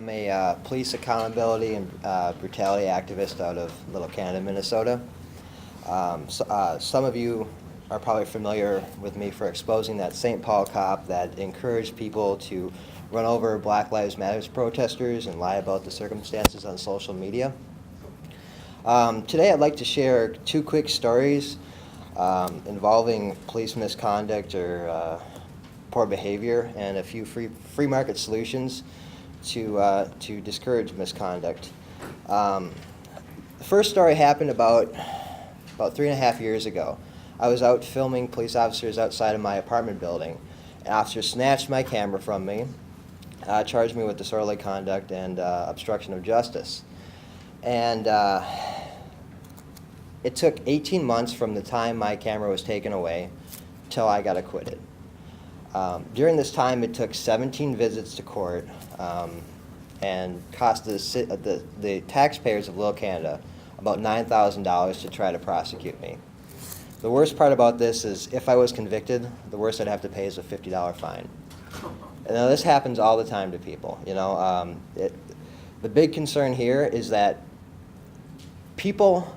am a police accountability and brutality activist out of Little Canada, Minnesota. Some of you are probably familiar with me for exposing that St. Paul cop that encouraged people to run over Black Lives Matter protesters and lie about the circumstances on social media. Today I'd like to share two quick stories involving police misconduct or poor behavior and a few free market solutions to discourage misconduct. The first story happened about 3.5 years ago. I was out filming police officers outside of my apartment building. An officer snatched my camera from me, charged me with disorderly conduct and obstruction of justice. And it took 18 months from the time my camera was taken away till I got acquitted. During this time, it took 17 visits to court and cost the taxpayers of Little Canada about $9,000 to try to prosecute me. The worst part about this is if I was convicted, the worst I'd have to pay is a $50 fine. And now this happens all the time to people. You know, the big concern here is that people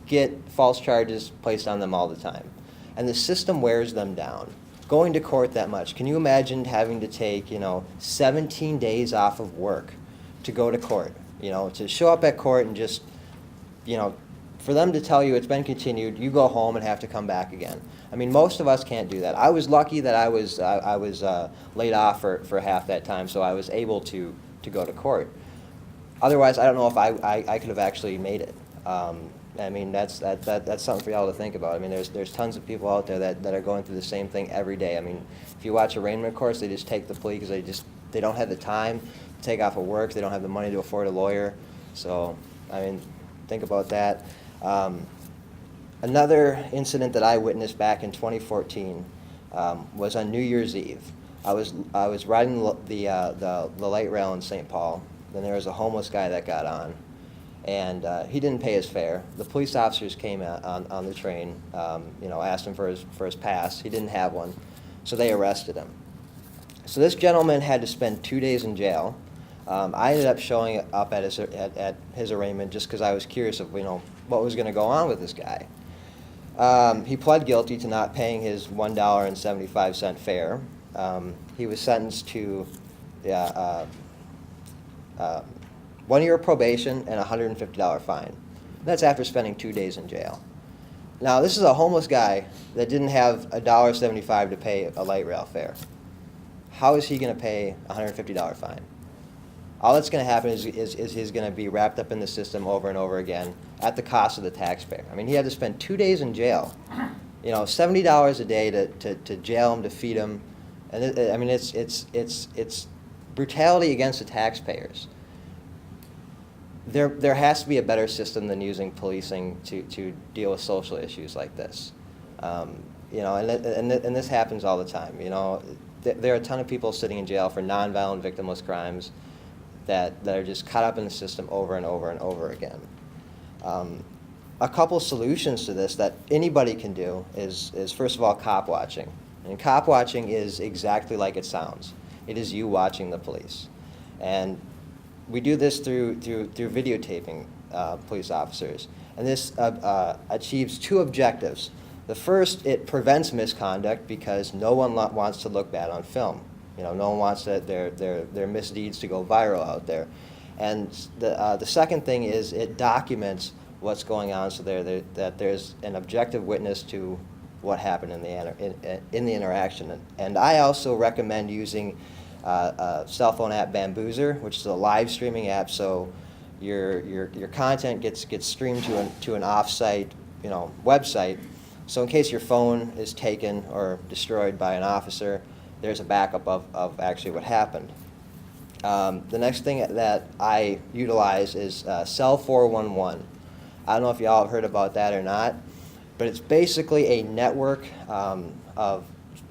get false charges placed on them all the time, and the system wears them down. Going to court that much, can you imagine having to take 17 days off of work to go to court? To show up at court and just for them to tell you it's been continued, you go home and have to come back again. I mean, most of us can't do that. I was lucky that I was laid off for half that time, so I was able to go to court. Otherwise, I don't know if I could have actually made it. I mean, that's something for y'all to think about. I mean, there's tons of people out there that are going through the same thing every day. I mean, if you watch arraignment courts, they just take the plea because they don't have the time to take off of work. They don't have the money to afford a lawyer. So, I mean, think about that. Another incident that I witnessed back in 2014 was on New Year's Eve. I was riding the light rail in St. Paul. Then there was a homeless guy that got on, and he didn't pay his fare. The police officers came on the train, asked him for his pass. He didn't have one, so they arrested him. So this gentleman had to spend 2 days in jail. I ended up showing up at his arraignment just because I was curious of what was going to go on with this guy. He pled guilty to not paying his $1.75 fare. He was sentenced to 1 year of probation and a $150 fine. That's after spending 2 days in jail. Now, this is a homeless guy that didn't have $1.75 to pay a light rail fare. How is he going to pay a $150 fine? All that's going to happen is he's going to be wrapped up in the system over and over again at the cost of the taxpayer. I mean, he had to spend 2 days in jail, $70 a day to jail him, to feed him, and it's brutality against the taxpayers. There has to be a better system than using policing to deal with social issues like this. And this happens all the time. There are a ton of people sitting in jail for nonviolent victimless crimes that are just caught up in the system over and over and over again. A couple solutions to this that anybody can do is first of all, cop watching. And cop watching is exactly like it sounds. It is you watching the police. And we do this through videotaping police officers. And this achieves two objectives. The first, it prevents misconduct because no one wants to look bad on film. No one wants their misdeeds to go viral out there. And the second thing is it documents what's going on so that there's an objective witness to what happened in the interaction. And I also recommend using a cell phone app, Bamboozer, which is a live streaming app, so your content gets streamed to an off-site website. So in case your phone is taken or destroyed by an officer, there's a backup of actually what happened. The next thing that I utilize is Cell 411. I don't know if y'all have heard about that or not, but it's basically a network of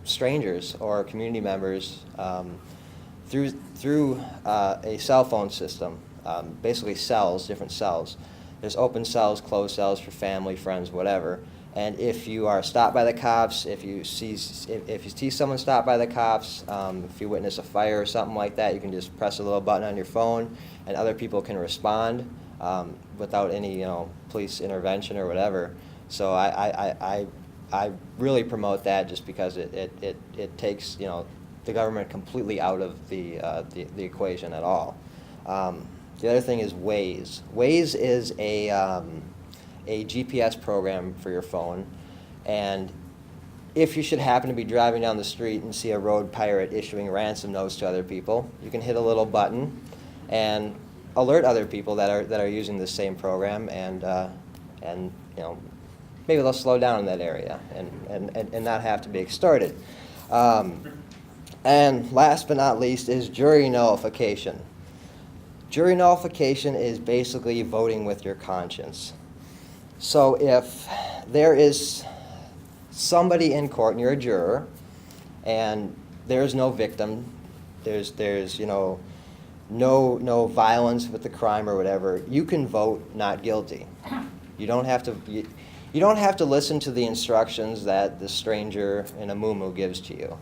strangers or community members through a cell phone system, basically cells, different cells. There's open cells, closed cells for family, friends, whatever. And if you are stopped by the cops, if you see someone stopped by the cops, if you witness a fire or something like that, you can just press a little button on your phone, and other people can respond without any police intervention or whatever. So I really promote that, just because it takes the government completely out of the equation at all. The other thing is Waze. Waze is a GPS program for your phone, and if you should happen to be driving down the street and see a road pirate issuing ransom notes to other people, you can hit a little button and alert other people that are using the same program, and maybe they'll slow down in that area and not have to be extorted. And last but not least is jury nullification. Jury nullification is basically voting with your conscience. So if there is somebody in court and you're a juror and there's no victim, there's no violence with the crime or whatever, you can vote not guilty. You don't have to listen to the instructions that the stranger in a muumuu gives to you.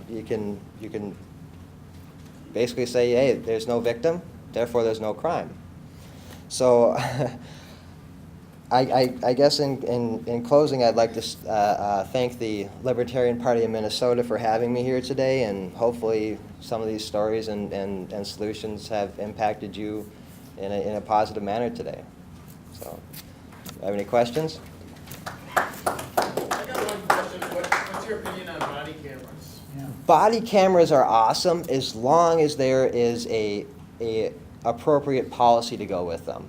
You can basically say, hey, there's no victim, therefore there's no crime. So I guess in closing, I'd like to thank the Libertarian Party of Minnesota for having me here today, and hopefully some of these stories and solutions have impacted you in a positive manner today. So, have any questions? I got one question. What's your opinion on body cameras? Yeah. Body cameras are awesome as long as there is a appropriate policy to go with them.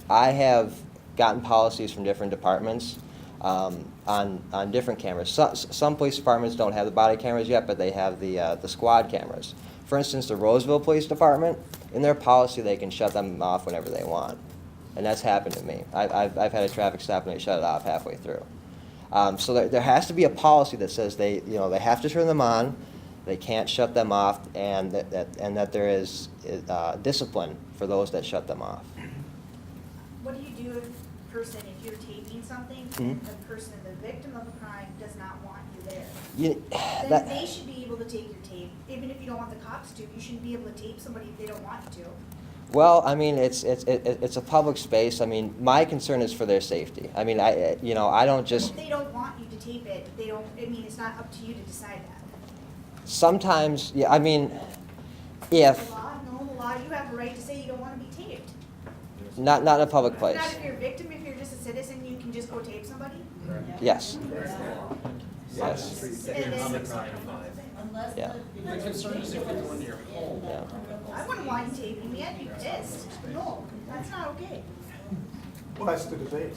I have gotten policies from different departments on different cameras. Some police departments don't have the body cameras yet, but they have the squad cameras. For instance, the Roseville Police Department, in their policy, they can shut them off whenever they want, and that's happened to me. I've had a traffic stop and they shut it off halfway through. So there has to be a policy that says they have to turn them on, they can't shut them off, and that there is discipline for those that shut them off. What do you do if you're taping something, and the person, the victim of a crime, does not want you there? Then they should be able to take your tape, even if you don't want the cops to. You shouldn't be able to tape somebody if they don't want you to. Well, I mean, it's a public space. I mean, my concern is for their safety. I mean, I don't just. If they don't want you to tape it, they don't. I mean, it's not up to you to decide that. Sometimes, yeah. I mean, if. The law, you have a right to say you don't want to be taped. Not in a public place. Not if you're a victim. If you're just a citizen, you can just go tape somebody. Yes. Yes. And then, Yeah. The concern is if it's in your home. Yeah. I wouldn't want you taping me. I'd be pissed. No, that's not okay. Well, that's the debate.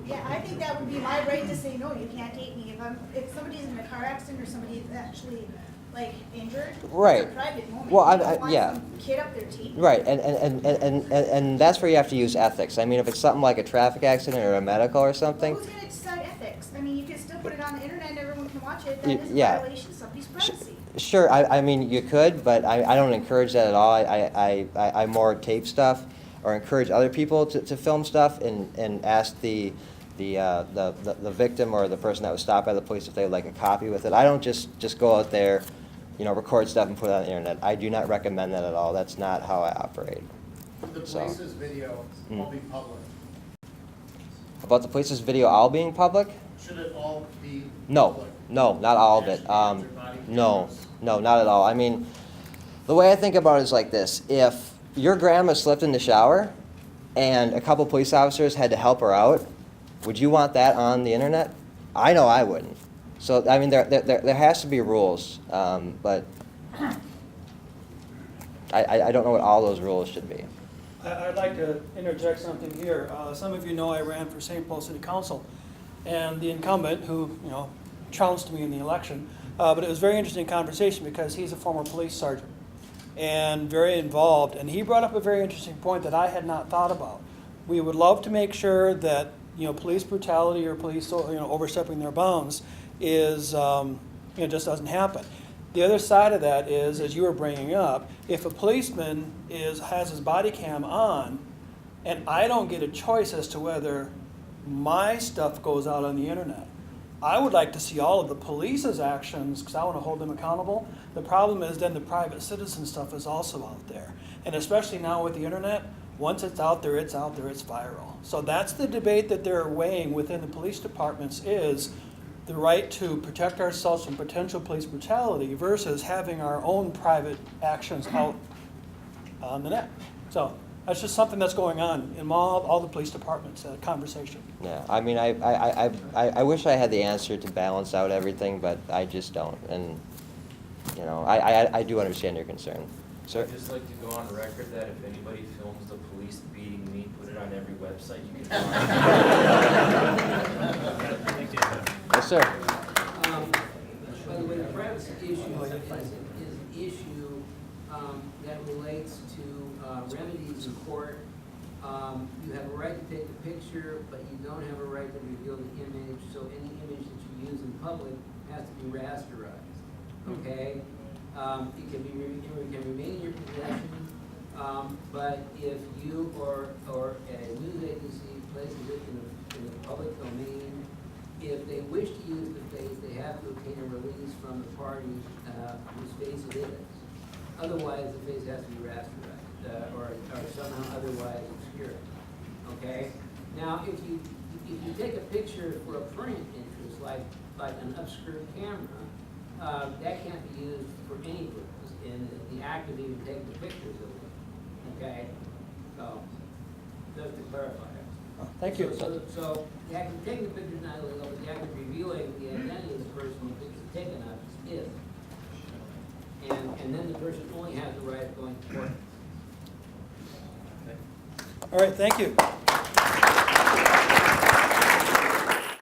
Yeah, I think that would be my right to say, no, you can't tape me. If somebody's in a car accident or somebody's actually, injured, Right. it's a private moment. Well, You don't want yeah. some kid up there taping. Right, and that's where you have to use ethics. I mean, if it's something like a traffic accident or a medical or something. Well, who's going to decide ethics? I mean, you can still put it on the internet and everyone can watch it. That is a Yeah. violation of somebody's privacy. Sure, I mean, you could, but I don't encourage that at all. I more tape stuff or encourage other people to film stuff and ask the victim or the person that was stopped by the police if they would like a copy with it. I don't just go out there, record stuff and put it on the internet. I do not recommend that at all. That's not how I operate. Should the So. police's video all be public? About the police's video all being public? Should it all be No, public? no, not all of it. No, not at all. I mean, the way I think about it is like this. If your grandma slipped in the shower and a couple police officers had to help her out, would you want that on the internet? I know I wouldn't. So, I mean, there has to be rules, but I don't know what all those rules should be. I'd like to interject something here. Some of you know I ran for St. Paul City Council, and the incumbent, who trounced me in the election, but it was a very interesting conversation because he's a former police sergeant and very involved, and he brought up a very interesting point that I had not thought about. We would love to make sure that police brutality or police overstepping their bounds is just doesn't happen. The other side of that is, as you were bringing up, if a policeman has his body cam on, and I don't get a choice as to whether my stuff goes out on the internet. I would like to see all of the police's actions, because I want to hold them accountable. The problem is then the private citizen stuff is also out there. And especially now with the internet, once it's out there, it's out there, it's viral. So that's the debate that they're weighing within the police departments, is the right to protect ourselves from potential police brutality versus having our own private actions out on the net. So that's just something that's going on in all the police departments, conversation. Yeah, I mean, I wish I had the answer to balance out everything, but I just don't. And, you know, I do understand your concern. Sir? I'd just like to go on record that if anybody films the police beating me, put it on every website you can find. Yes, sir. By the way, the privacy issue is an issue that relates to remedies in court. You have a right to take a picture, but you don't have a right to reveal the image, so any image that you use in public has to be rasterized, okay? It can remain in your possession, but if you or a news agency places it in the public domain, if they wish to use the face, they have to obtain a release from the party whose face it is. Otherwise, the face has to be rasterized or somehow otherwise obscured. Okay. Now, if you take a picture for a print interest, like an obscure camera, that can't be used for any purpose in the act of even taking the pictures of it. Okay. So, just to clarify. Thank you. So the act of taking the picture is not illegal, but the act of revealing the identity of the person the picture is taken of is. And then the person only has the right of going to court. All right, thank you.